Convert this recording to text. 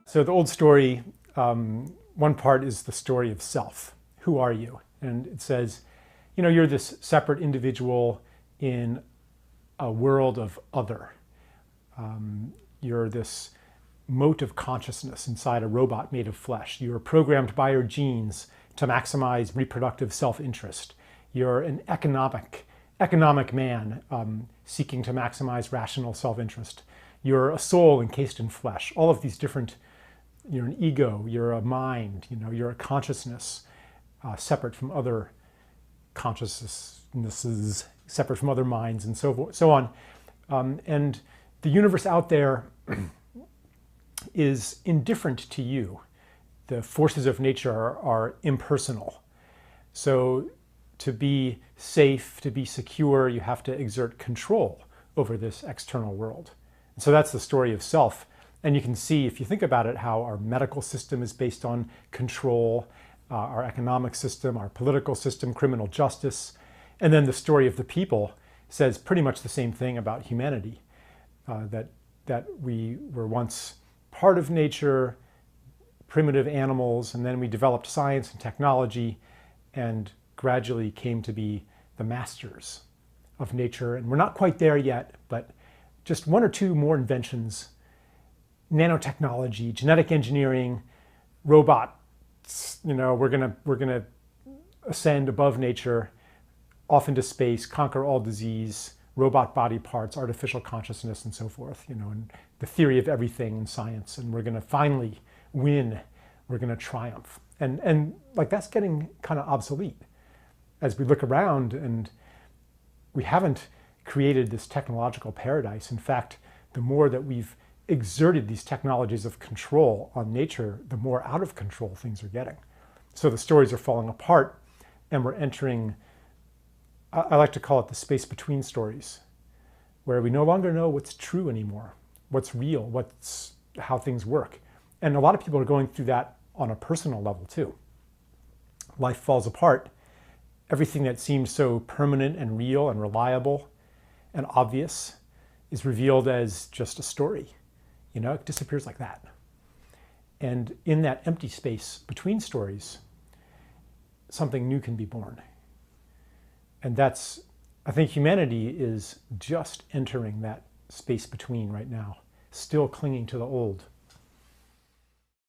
So the old story, one part is the story of self. Who are you? And it says, you know, you're this separate individual in a world of other. You're this mote of consciousness inside a robot made of flesh. You're programmed by your genes to maximize reproductive self-interest. You're an economic man seeking to maximize rational self-interest. You're a soul encased in flesh. All of these different, you're an ego, you're a mind, you know, you're a consciousness separate from other consciousnesses, separate from other minds, and so on. And the universe out there is indifferent to you. The forces of nature are impersonal. So to be safe, to be secure, you have to exert control over this external world. And so that's the story of self. And you can see, if you think about it, how our medical system is based on control, our economic system, our political system, criminal justice. And then the story of the people says pretty much the same thing about humanity, that we were once part of nature, primitive animals, and then we developed science and technology and gradually came to be the masters of nature. And we're not quite there yet, but just one or two more inventions, nanotechnology, genetic engineering, robots, you know, we're gonna ascend above nature, off into space, conquer all disease, robot body parts, artificial consciousness, and so forth, you know, and the theory of everything in science. And we're gonna finally win, we're gonna triumph. And like that's getting kind of obsolete as we look around, and we haven't created this technological paradise. In fact, the more that we've exerted these technologies of control on nature, the more out of control things are getting. So the stories are falling apart, and we're entering, I like to call it the space between stories, where we no longer know what's true anymore, what's real, how things work. And a lot of people are going through that on a personal level too. Life falls apart. Everything that seemed so permanent and real and reliable and obvious is revealed as just a story. You know, it disappears like that. And in that empty space between stories, something new can be born. And that's, I think humanity is just entering that space between right now, still clinging to the old.